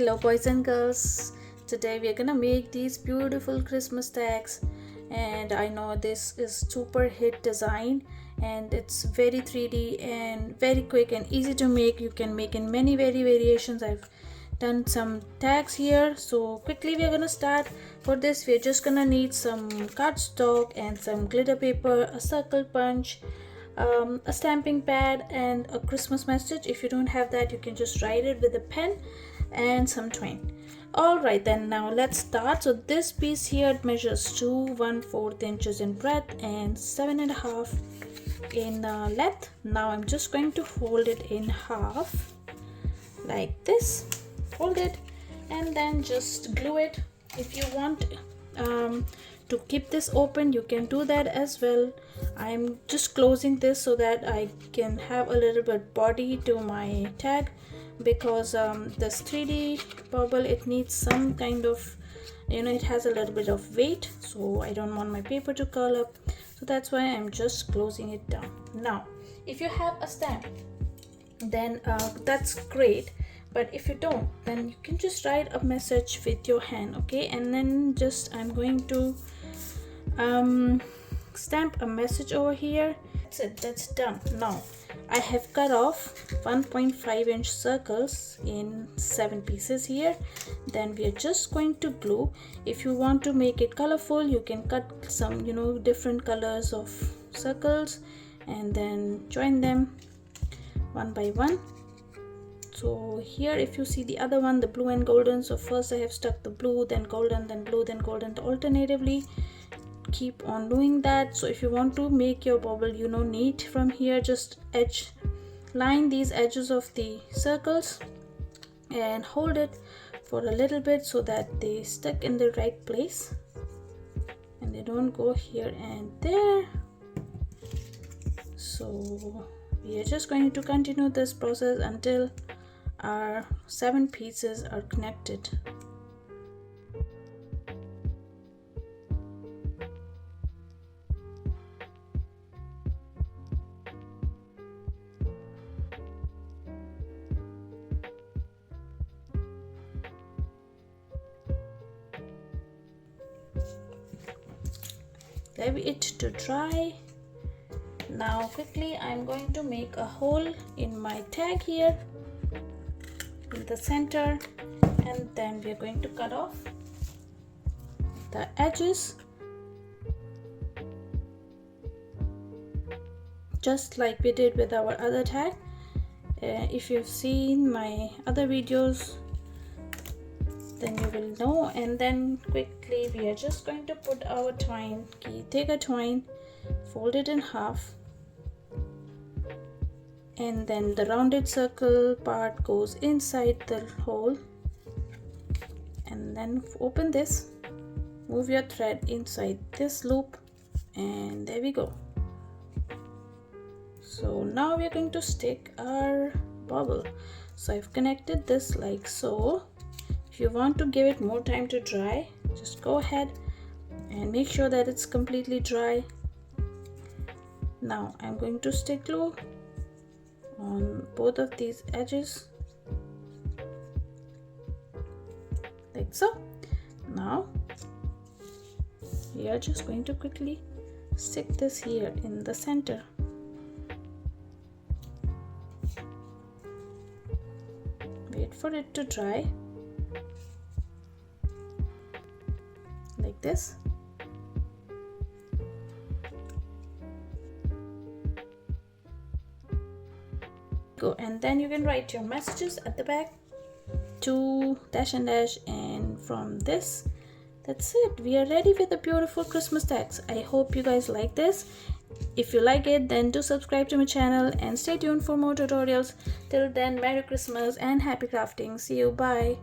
Hello boys and girls, today we are gonna make these beautiful Christmas tags, and I know this is super hit design and it's very 3D and very quick and easy to make. You can make in many variations. I've done some tags here, so quickly we are gonna start. For this we are just gonna need some cardstock and some glitter paper, a circle punch, a stamping pad and a Christmas message. If you don't have that, you can just write it with a pen and some twine. All right, then now let's start. So this piece here measures 2 1/4 inches in breadth and 7.5 in length. Now I'm just going to fold it in half like this. Fold it and then just glue it. If you want to keep this open, you can do that as well. I'm just closing this so that I can have a little bit body to my tag, because this 3D bubble, it needs some kind of, it has a little bit of weight, so I don't want my paper to curl up, so that's why I'm just closing it down. Now if you have a stamp, then that's great, but if you don't, then you can just write a message with your hand, okay? And then just I'm going to stamp a message over here. That's it, that's done. Now I have cut off 1.5-inch circles in 7 pieces here. Then we are just going to glue. If you want to make it colorful, you can cut some different colors of circles and then join them one by one. So here if you see the other one, the blue and golden, so first I have stuck the blue, then golden, then blue, then golden, alternatively. Keep on doing that. So if you want to make your bubble neat from here, just line these edges of the circles and hold it for a little bit so that they stick in the right place and they don't go here and there. So we are just going to continue this process until our 7 pieces are connected. Leave it to dry. Now quickly I'm going to make a hole in my tag here in the center, and then we are going to cut off the edges just like we did with our other tag. If you've seen my other videos, then you will know. And then quickly we are just going to put our twine key. Take a twine, fold it in half, and then the rounded circle part goes inside the hole, and then open this, move your thread inside this loop, and there we go. So now we are going to stick our bubble. So I've connected this like so. If you want to give it more time to dry, just go ahead and make sure that it's completely dry. Now I'm going to stick glue on both of these edges like so. Now we are just going to quickly stick this here in the center. Wait for it to dry like this. Go, and then you can write your messages at the back to dash and dash, and from this, that's it. We are ready with the beautiful Christmas tags. I hope you guys like this. If you like it, then do subscribe to my channel and stay tuned for more tutorials. Till then, Merry Christmas and happy crafting. See you, bye.